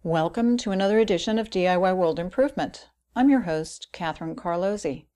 Welcome to another edition of DIY World Improvement. I'm your host, Catherine Carlozzi.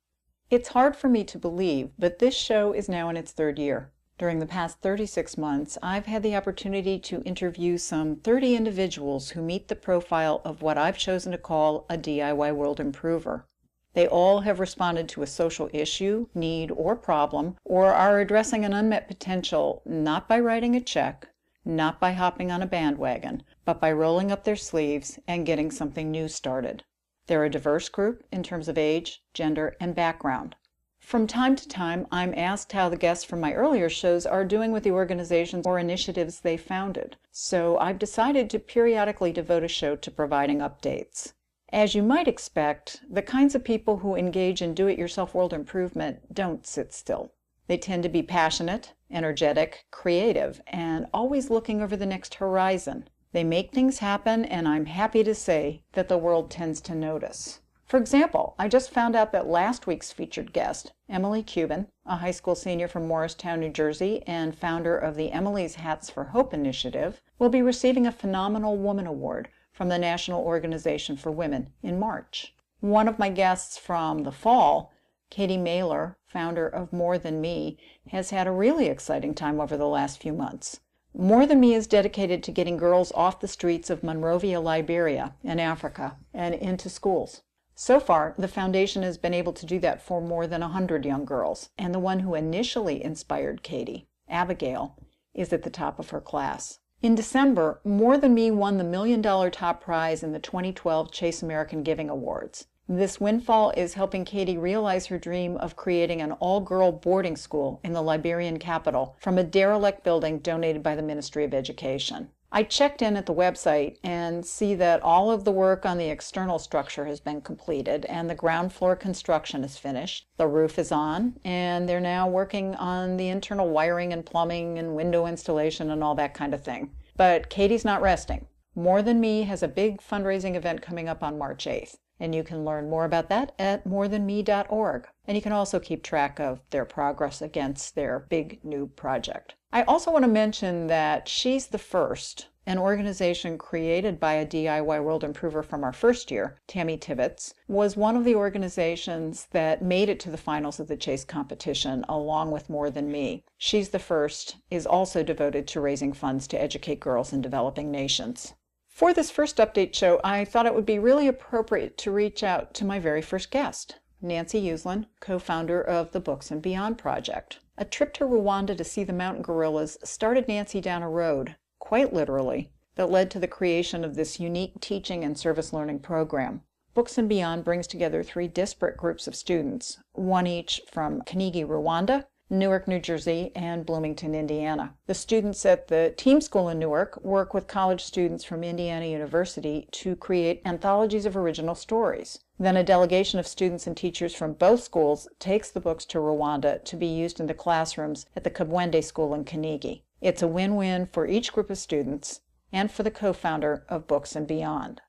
It's hard for me to believe, but this show is now in its third year. During the past 36 months, I've had the opportunity to interview some 30 individuals who meet the profile of what I've chosen to call a DIY World Improver. They all have responded to a social issue, need, or problem, or are addressing an unmet potential not by writing a check, not by hopping on a bandwagon, but by rolling up their sleeves and getting something new started. They're a diverse group in terms of age, gender, and background. From time to time, I'm asked how the guests from my earlier shows are doing with the organizations or initiatives they founded, so I've decided to periodically devote a show to providing updates. As you might expect, the kinds of people who engage in do-it-yourself world improvement don't sit still. They tend to be passionate, energetic, creative, and always looking over the next horizon. They make things happen, and I'm happy to say that the world tends to notice. For example, I just found out that last week's featured guest, Emily Cuban, a high school senior from Morristown, New Jersey, and founder of the Emily's Hats for Hope initiative, will be receiving a Phenomenal Woman Award from the National Organization for Women in March. One of my guests from the fall, Katie Mailer, founder of More Than Me, has had a really exciting time over the last few months. More Than Me is dedicated to getting girls off the streets of Monrovia, Liberia, in Africa, and into schools. So far, the foundation has been able to do that for more than 100 young girls, and the one who initially inspired Katie, Abigail, is at the top of her class. In December, More Than Me won the $1 million top prize in the 2012 Chase American Giving Awards. This windfall is helping Katie realize her dream of creating an all-girl boarding school in the Liberian capital from a derelict building donated by the Ministry of Education. I checked in at the website and see that all of the work on the external structure has been completed and the ground floor construction is finished. The roof is on, and they're now working on the internal wiring and plumbing and window installation and all that kind of thing. But Katie's not resting. More Than Me has a big fundraising event coming up on March 8th. And you can learn more about that at morethanme.org. And you can also keep track of their progress against their big new project. I also want to mention that She's the First, an organization created by a DIY World Improver from our first year, Tammy Tibbetts, was one of the organizations that made it to the finals of the Chase competition, along with More Than Me. She's the First is also devoted to raising funds to educate girls in developing nations. For this first update show, I thought it would be really appropriate to reach out to my very first guest, Nancy Uslan, co-founder of the Books and Beyond project. A trip to Rwanda to see the mountain gorillas started Nancy down a road, quite literally, that led to the creation of this unique teaching and service learning program. Books and Beyond brings together 3 disparate groups of students, one each from Kinigi, Rwanda, Newark, New Jersey, and Bloomington, Indiana. The students at the team school in Newark work with college students from Indiana University to create anthologies of original stories. Then a delegation of students and teachers from both schools takes the books to Rwanda to be used in the classrooms at the Kabwende School in Kinigi. It's a win-win for each group of students and for the co-founder of Books and Beyond.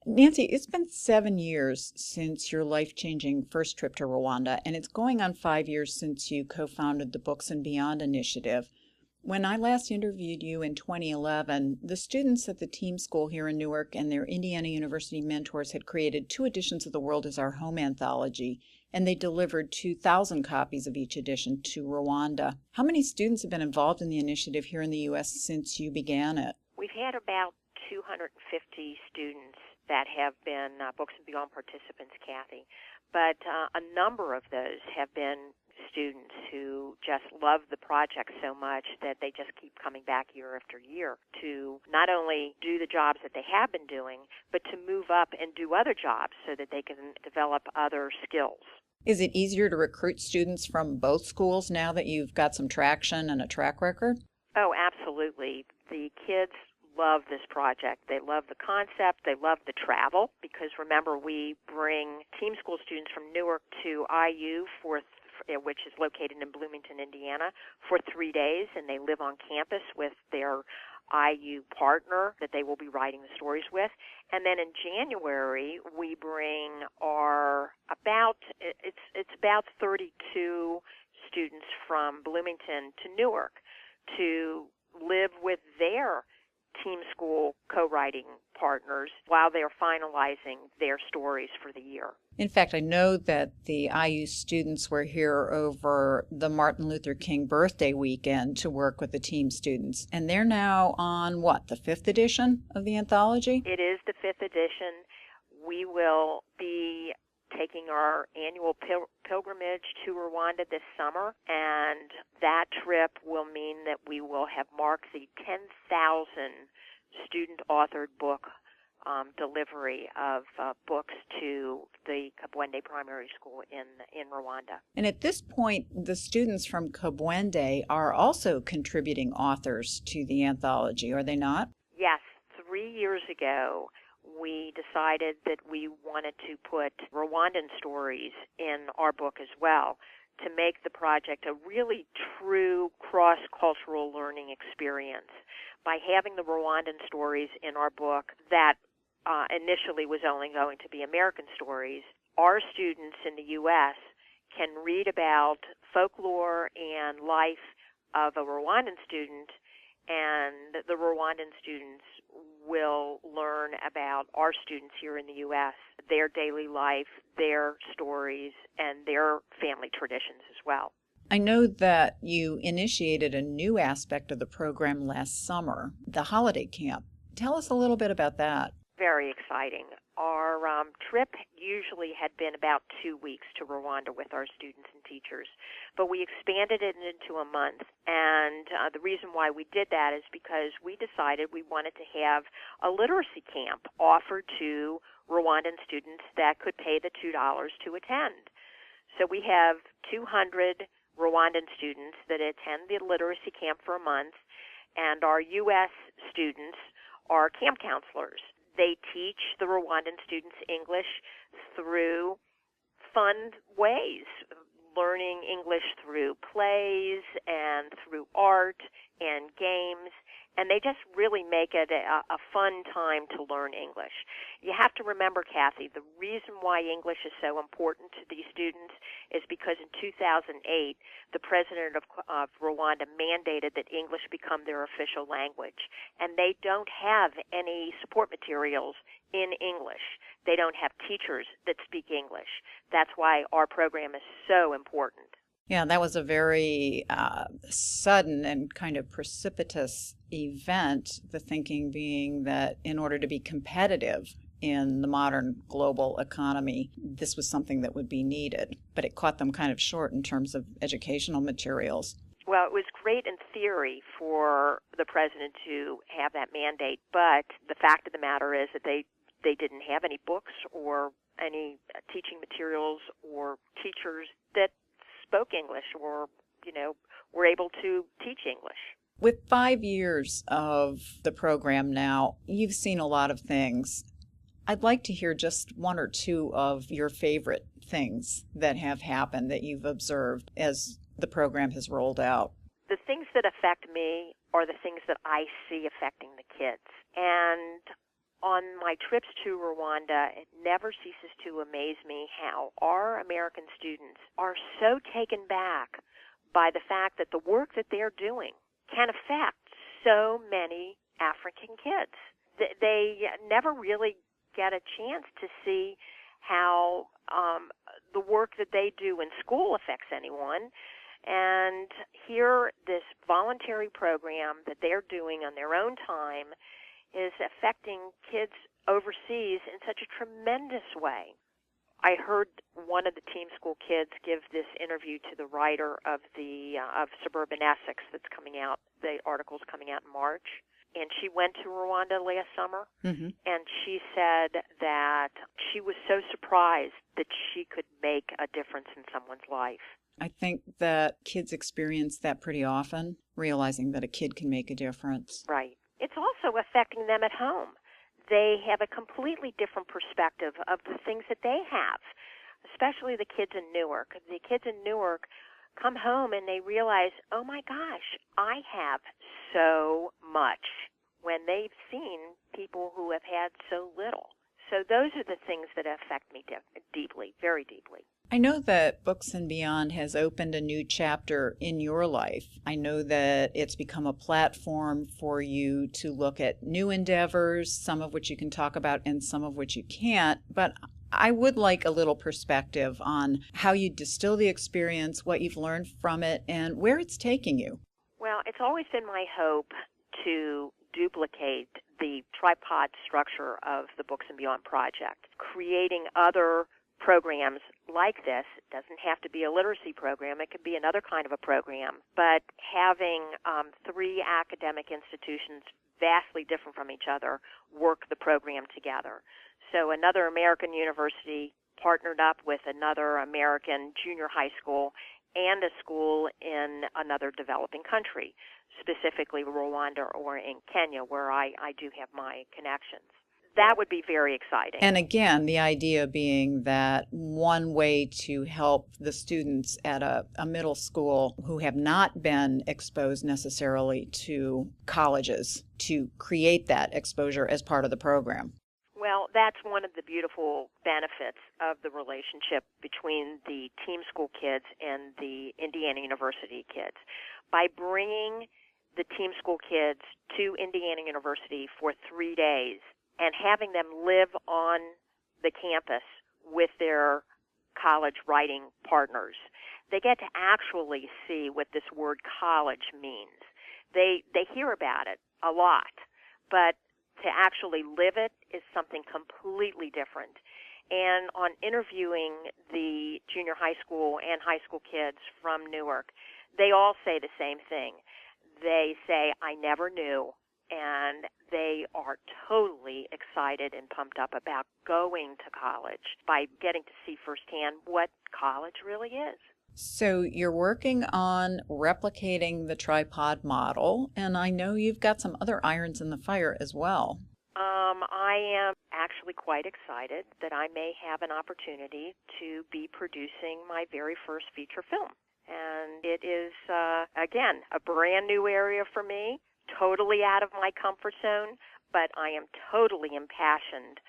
Nancy, it's been 7 years since your life-changing first trip to Rwanda, and it's going on 5 years since you co-founded the Books and Beyond initiative. When I last interviewed you in 2011, the students at the team school here in Newark and their Indiana University mentors had created 2 editions of The World Is Our Home anthology, and they delivered 2,000 copies of each edition to Rwanda. How many students have been involved in the initiative here in the U.S. since you began it? We've had about 250 students that have been Books and Beyond participants, Kathy. But a number of those have been students who just love the project so much that they just keep coming back year after year to not only do the jobs that they have been doing, but to move up and do other jobs so that they can develop other skills. Is it easier to recruit students from both schools now that you've got some traction and a track record? Oh, absolutely. The kids love this project. They love the concept. They love the travel because, remember, we bring team school students from Newark to IU, which is located in Bloomington, Indiana, for 3 days, and they live on campus with their IU partner that they will be writing the stories with. And then in January, we bring about 32 students from Bloomington to Newark to live with their team school co-writing partners while they're finalizing their stories for the year. In fact, I know that the IU students were here over the Martin Luther King birthday weekend to work with the team students. And they're now on, what, the 5th edition of the anthology? It is the 5th edition. We will be taking our annual pilgrimage to Rwanda this summer, and that trip will mean that we will have marked the 10,000 student-authored book delivery of books to the Kabwende Primary School in Rwanda. And at this point, the students from Kabwende are also contributing authors to the anthology, are they not? Yes. 3 years ago, we decided that we wanted to put Rwandan stories in our book as well to make the project a really true cross-cultural learning experience. By having the Rwandan stories in our book that initially was only going to be American stories, our students in the U.S. can read about folklore and life of a Rwandan student, and the Rwandan students will learn about our students here in the U.S., their daily life, their stories, and their family traditions as well. I know that you initiated a new aspect of the program last summer, the holiday camp. Tell us a little bit about that. Very exciting. Our trip usually had been about 2 weeks to Rwanda with our students and teachers, but we expanded it into a month, and the reason why we did that is because we decided we wanted to have a literacy camp offered to Rwandan students that could pay the $2 to attend. So we have 200 Rwandan students that attend the literacy camp for a month, and our U.S. students are camp counselors. They teach the Rwandan students English through fun ways, learning English through plays and through art and games, and they just really make it a fun time to learn English. You have to remember, Kathy, the reason why English is so important to these students is because in 2008, the president of Rwanda mandated that English become their official language, and they don't have any support materials in English. They don't have teachers that speak English. That's why our program is so important. Yeah, that was a very sudden and kind of precipitous event, the thinking being that in order to be competitive in the modern global economy, this was something that would be needed. But it caught them kind of short in terms of educational materials. Well, it was great in theory for the president to have that mandate, but the fact of the matter is that they didn't have any books or any teaching materials or teachers that spoke English or, were able to teach English. With 5 years of the program now, you've seen a lot of things. I'd like to hear just one or two of your favorite things that have happened that you've observed as the program has rolled out. The things that affect me are the things that I see affecting the kids. And on my trips to Rwanda, it never ceases to amaze me how our American students are so taken back by the fact that the work that they're doing can affect so many African kids. They never really get a chance to see how the work that they do in school affects anyone. And here, this voluntary program that they're doing on their own time is affecting kids overseas in such a tremendous way. I heard one of the team school kids give this interview to the writer of of Suburban Essex that's coming out. The article's coming out in March. And she went to Rwanda last summer, and she said that she was so surprised that she could make a difference in someone's life. I think that kids experience that pretty often, realizing that a kid can make a difference. Right. It's also affecting them at home. They have a completely different perspective of the things that they have, especially the kids in Newark. The kids in Newark come home and they realize, oh my gosh, I have so much, when they've seen people who have had so little. So those are the things that affect me deeply, very deeply. I know that Books and Beyond has opened a new chapter in your life. I know that it's become a platform for you to look at new endeavors, some of which you can talk about and some of which you can't. But I would like a little perspective on how you distill the experience, what you've learned from it, and where it's taking you. Well, it's always been my hope to duplicate the tripod structure of the Books and Beyond project, creating other programs like this. It doesn't have to be a literacy program. It could be another kind of a program. But having three academic institutions vastly different from each other work the program together. So another American university partnered up with another American junior high school and a school in another developing country, specifically Rwanda or in Kenya, where I do have my connections. That would be very exciting. And again, the idea being that one way to help the students at a middle school who have not been exposed necessarily to colleges to create that exposure as part of the program. Well, that's one of the beautiful benefits of the relationship between the team school kids and the Indiana University kids. By bringing the team school kids to Indiana University for 3 days, and having them live on the campus with their college writing partners, they get to actually see what this word college means. They hear about it a lot, but to actually live it is something completely different. And on interviewing the junior high school and high school kids from Newark, they all say the same thing. They say, I never knew. And they are totally excited and pumped up about going to college by getting to see firsthand what college really is. So you're working on replicating the tripod model, and I know you've got some other irons in the fire as well. I am actually quite excited that I may have an opportunity to be producing my very first feature film. And it is, again, a brand new area for me. Totally out of my comfort zone, but I am totally impassioned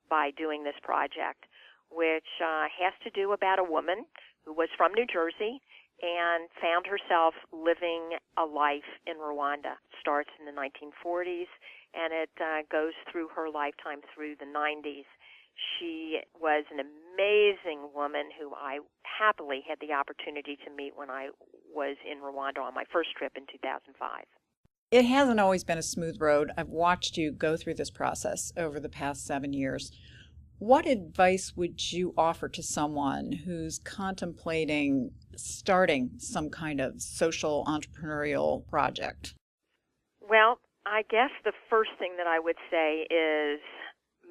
by doing this project, which has to do about a woman who was from New Jersey and found herself living a life in Rwanda. It starts in the 1940s, and it goes through her lifetime through the 90s. She was an amazing woman who I happily had the opportunity to meet when I was in Rwanda on my first trip in 2005. It hasn't always been a smooth road. I've watched you go through this process over the past 7 years. What advice would you offer to someone who's contemplating starting some kind of social entrepreneurial project? Well, I guess the first thing that I would say is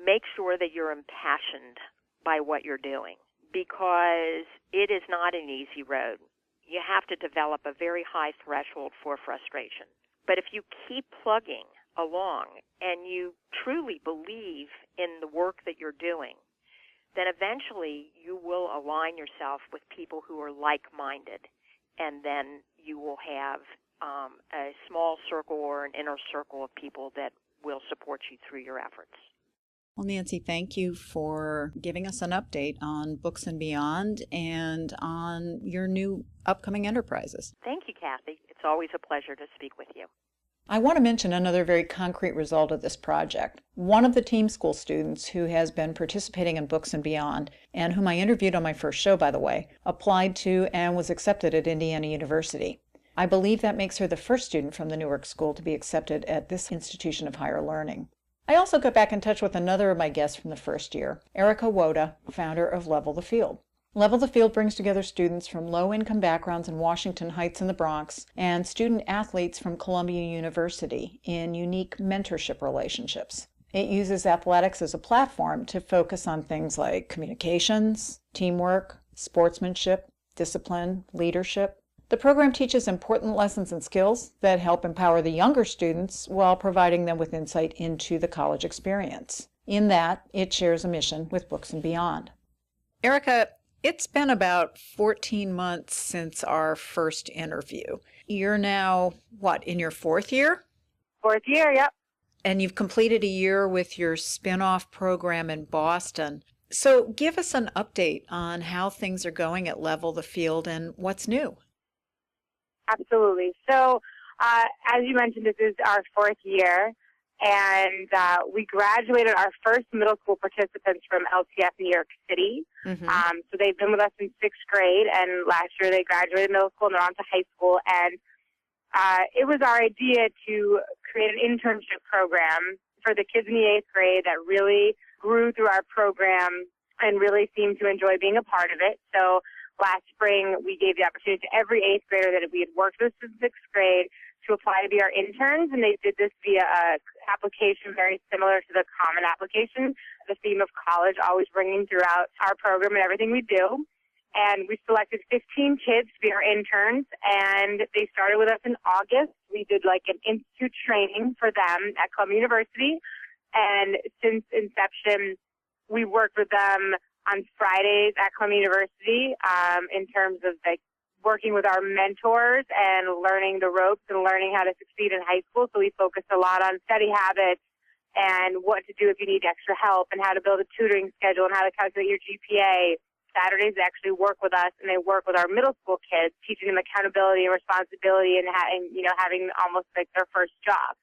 make sure that you're impassioned by what you're doing, because it is not an easy road. You have to develop a very high threshold for frustration. But if you keep plugging along and you truly believe in the work that you're doing, then eventually you will align yourself with people who are like-minded, and then you will have a small circle or an inner circle of people that will support you through your efforts. Well, Nancy, thank you for giving us an update on Books and Beyond and on your new upcoming enterprises. Thank you, Kathy. It's always a pleasure to speak with you. I want to mention another very concrete result of this project. One of the team school students who has been participating in Books and Beyond, and whom I interviewed on my first show, by the way, applied to and was accepted at Indiana University. I believe that makes her the first student from the Newark School to be accepted at this institution of higher learning. I also got back in touch with another of my guests from the first year, Erica Woda, founder of Level the Field. Level the Field brings together students from low-income backgrounds in Washington Heights and the Bronx and student athletes from Columbia University in unique mentorship relationships. It uses athletics as a platform to focus on things like communications, teamwork, sportsmanship, discipline, leadership. The program teaches important lessons and skills that help empower the younger students while providing them with insight into the college experience. In that, it shares a mission with Books and Beyond. Erica, it's been about 14 months since our first interview. You're now, in your fourth year? Fourth year, yep. And you've completed a year with your spin-off program in Boston. So give us an update on how things are going at Level the Field and what's new. Absolutely. So, as you mentioned, this is our fourth year, and we graduated our first middle school participants from LTF New York City. So they've been with us in sixth grade, and last year they graduated middle school and they're on to high school. And it was our idea to create an internship program for the kids in the eighth grade that really grew through our program and really seemed to enjoy being a part of it. So last spring, we gave the opportunity to every eighth grader that we had worked with since sixth grade to apply to be our interns, and they did this via an application very similar to the common application, the theme of college always ringing throughout our program and everything we do. And we selected 15 kids to be our interns, and they started with us in August. We did like an institute training for them at Columbia University, and since inception, we worked with them on Fridays at Columbia University in terms of like working with our mentors and learning the ropes and learning how to succeed in high school. So we focused a lot on study habits and what to do if you need extra help and how to build a tutoring schedule and how to calculate your GPA. Saturdays they actually work with us, and they work with our middle school kids, teaching them accountability and responsibility and having almost like their first job.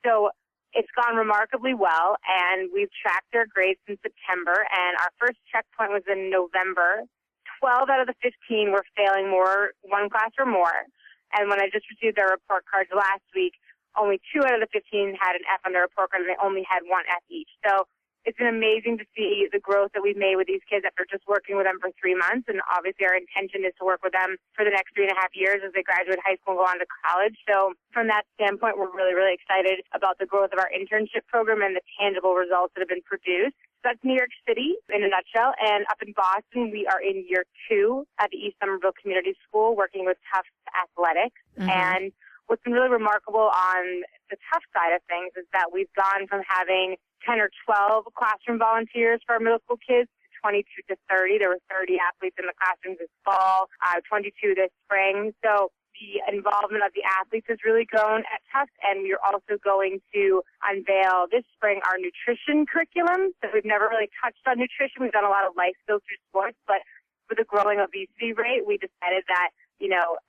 So it's gone remarkably well, and we've tracked their grades since September, and our first checkpoint was in November. 12 out of the 15 were failing one class or more. And when I just received their report cards last week, only 2 out of the 15 had an F on their report card, and they only had 1 F each. So it's been amazing to see the growth that we've made with these kids after just working with them for 3 months. And obviously our intention is to work with them for the next 3.5 years as they graduate high school and go on to college. So from that standpoint, we're really, really excited about the growth of our internship program and the tangible results that have been produced. So that's New York City in a nutshell. And up in Boston, we are in year 2 at the East Somerville Community School working with Tufts Athletics. And what's been really remarkable on the Tufts side of things is that we've gone from having 10 or 12 classroom volunteers for our middle school kids to 22 to 30. There were 30 athletes in the classrooms this fall, 22 this spring. So the involvement of the athletes has really grown at Tufts, and we are also going to unveil this spring our nutrition curriculum. So we've never really touched on nutrition. We've done a lot of life skills through sports, but with the growing obesity rate, we decided that,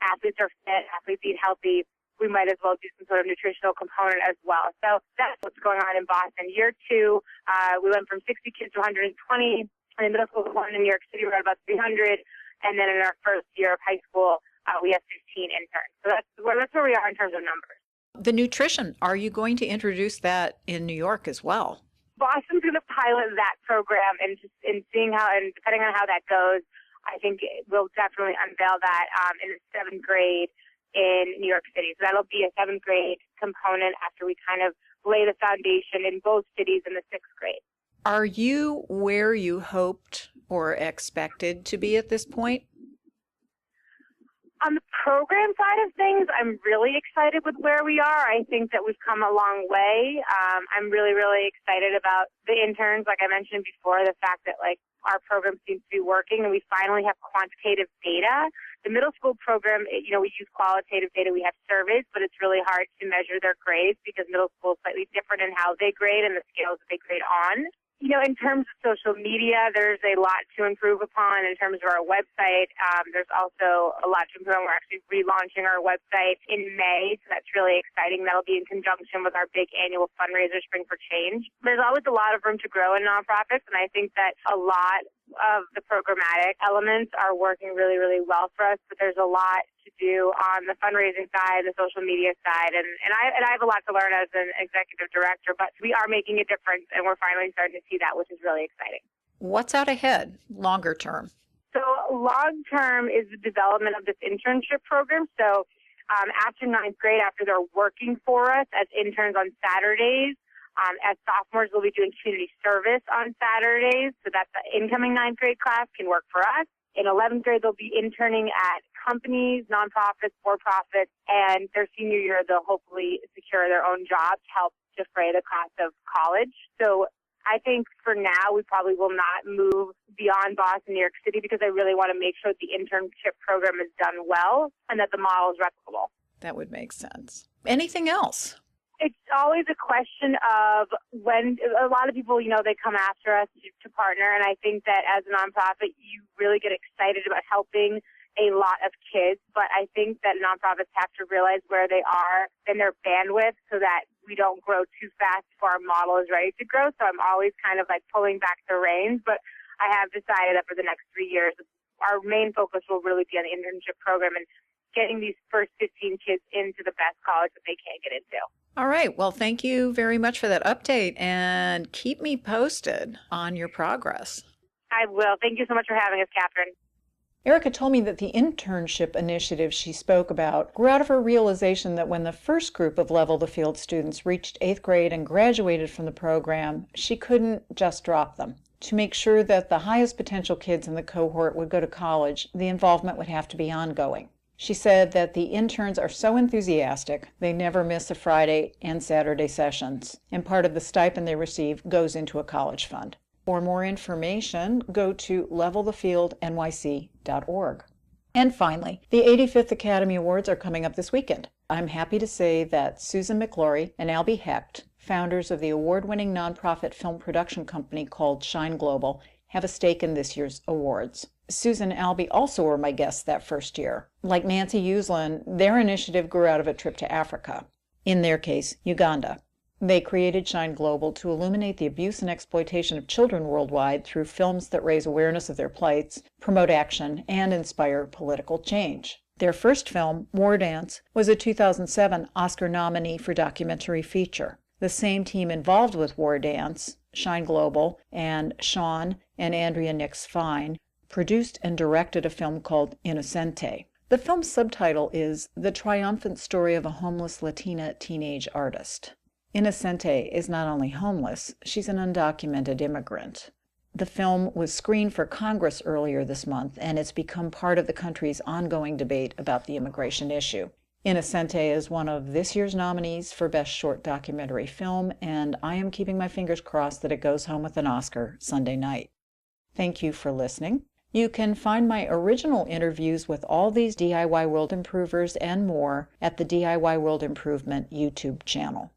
athletes are fit, athletes eat healthy. We might as well do some sort of nutritional component as well. So that's what's going on in Boston. Year 2, we went from 60 kids to 120. In middle school, one in New York City, we're at about 300. And then in our first year of high school, we have 15 interns. So that's where we are in terms of numbers. The nutrition, are you going to introduce that in New York as well? Boston's going to pilot that program, and seeing how, and depending on how that goes, I think we'll definitely unveil that in the 7th grade in New York City. So that'll be a 7th grade component after we kind of lay the foundation in both cities in the 6th grade. Are you where you hoped or expected to be at this point? On the program side of things, I'm really excited with where we are. I think that we've come a long way. I'm really, really excited about the interns, like I mentioned before, the fact that our program seems to be working and we finally have quantitative data. The middle school program, we use qualitative data. We have surveys, but it's really hard to measure their grades because middle school is slightly different in how they grade and the scales that they grade on. In terms of social media, there's a lot to improve upon in terms of our website. There's also a lot to improve on. We're actually relaunching our website in May, so that's really exciting. That'll be in conjunction with our big annual fundraiser, Spring for Change. There's always a lot of room to grow in nonprofits, and I think that a lot of the programmatic elements are working really, really well for us, but there's a lot to do on the fundraising side, the social media side, and I have a lot to learn as an executive director, but we are making a difference, and we're finally starting to see that, which is really exciting. What's out ahead, longer term? So long term is the development of this internship program. So after 9th grade, after they're working for us as interns on Saturdays, as sophomores, we'll be doing community service on Saturdays, so that the incoming 9th grade class can work for us. In 11th grade, they'll be interning at companies, nonprofits, for-profits, and their senior year, they'll hopefully secure their own job to help defray the cost of college. So I think for now, we probably will not move beyond Boston, New York City, because I really want to make sure that the internship program is done well and that the model is replicable. That would make sense. Anything else? It's always a question of when a lot of people, they come after us to partner. And I think that as a nonprofit, you really get excited about helping a lot of kids. But I think that nonprofits have to realize where they are in their bandwidth so that we don't grow too fast before our model is ready to grow. So I'm always kind of like pulling back the reins. But I have decided that for the next 3 years, our main focus will really be on the internship program and getting these first 15 kids into the best college that they can get into. All right. Well, thank you very much for that update, and keep me posted on your progress. I will. Thank you so much for having us, Catherine. Erica told me that the internship initiative she spoke about grew out of her realization that when the first group of Level the Field students reached 8th grade and graduated from the program, she couldn't just drop them. To make sure that the highest potential kids in the cohort would go to college, the involvement would have to be ongoing. She said that the interns are so enthusiastic, they never miss the Friday and Saturday sessions, and part of the stipend they receive goes into a college fund. For more information, go to levelthefieldnyc.org. And finally, the 85th Academy Awards are coming up this weekend. I'm happy to say that Susan McLaury and Albie Hecht, founders of the award-winning nonprofit film production company called Shine Global, have a stake in this year's awards. Susan and Albie also were my guests that first year. Like Nancy Uslan, their initiative grew out of a trip to Africa. In their case, Uganda. They created Shine Global to illuminate the abuse and exploitation of children worldwide through films that raise awareness of their plights, promote action, and inspire political change. Their first film, War Dance, was a 2007 Oscar nominee for documentary feature. The same team involved with War Dance, Shine Global, and Sean and Andrea Nix Fine, produced and directed a film called Innocente. The film's subtitle is The Triumphant Story of a Homeless Latina Teenage Artist. Innocente is not only homeless, she's an undocumented immigrant. The film was screened for Congress earlier this month, and it's become part of the country's ongoing debate about the immigration issue. Innocente is one of this year's nominees for Best Short Documentary Film, and I am keeping my fingers crossed that it goes home with an Oscar Sunday night. Thank you for listening. You can find my original interviews with all these DIY World Improvers and more at the DIY World Improvement YouTube channel.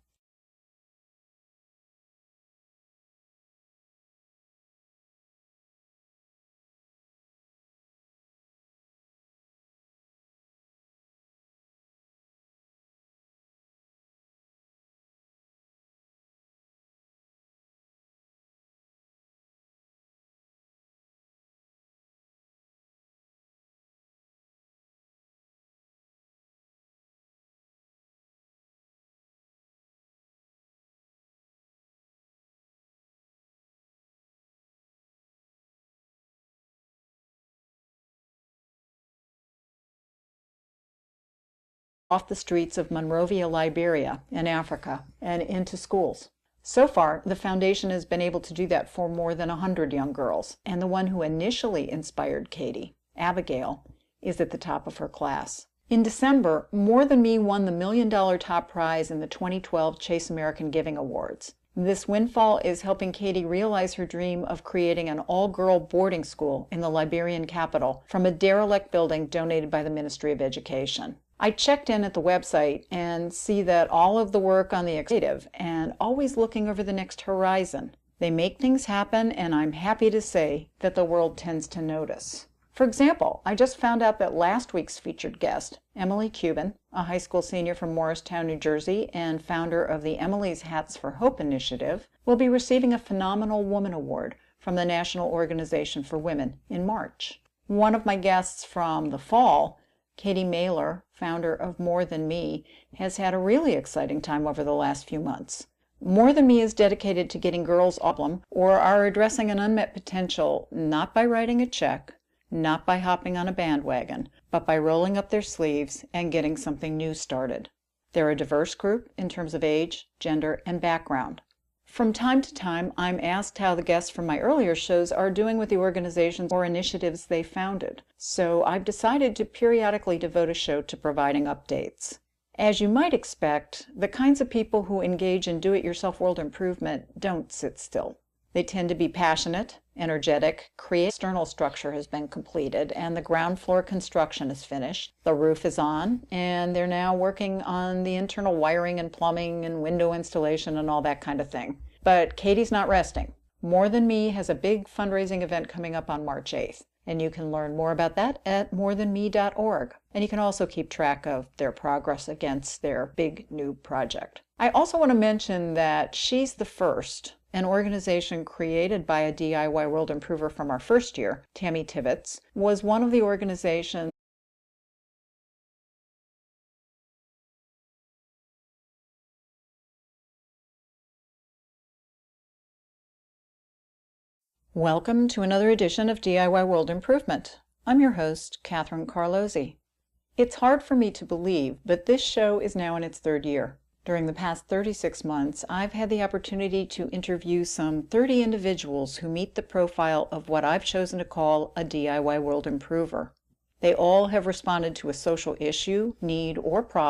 Off the streets of Monrovia, Liberia, in Africa, and into schools. So far, the foundation has been able to do that for more than 100 young girls, and the one who initially inspired Katie, Abigail, is at the top of her class. In December, More Than Me won the $1 million top prize in the 2012 Chase American Giving Awards. This windfall is helping Katie realize her dream of creating an all-girl boarding school in the Liberian capital from a derelict building donated by the Ministry of Education. I checked in at the website and see that all of the work on the executive and always looking over the next horizon. They make things happen, and I'm happy to say that the world tends to notice. For example, I just found out that last week's featured guest, Emily Cuban, a high school senior from Morristown, New Jersey, and founder of the Emily's Hats for Hope initiative, will be receiving a Phenomenal Woman Award from the National Organization for Women in March. One of my guests from the fall, Katie Mailer, founder of More Than Me, has had a really exciting time over the last few months. More Than Me is dedicated to getting girls off them or are addressing an unmet potential not by writing a check, not by hopping on a bandwagon, but by rolling up their sleeves and getting something new started. They're a diverse group in terms of age, gender, and background. From time to time, I'm asked how the guests from my earlier shows are doing with the organizations or initiatives they founded, so I've decided to periodically devote a show to providing updates. As you might expect, the kinds of people who engage in do-it-yourself world improvement don't sit still. They tend to be passionate, energetic, creative. External structure has been completed and the ground floor construction is finished. The roof is on and they're now working on the internal wiring and plumbing and window installation and all that kind of thing. But Katie's not resting. More Than Me has a big fundraising event coming up on March 8th. And you can learn more about that at morethanme.org. And you can also keep track of their progress against their big new project. I also want to mention that She's the First, an organization created by a DIY World Improver from our first year, Tammy Tibbetts, was one of the organizations. Welcome to another edition of DIY World Improvement. I'm your host, Catherine Carlozzi. It's hard for me to believe, but this show is now in its third year. During the past 36 months, I've had the opportunity to interview some 30 individuals who meet the profile of what I've chosen to call a DIY World Improver. They all have responded to a social issue, need, or problem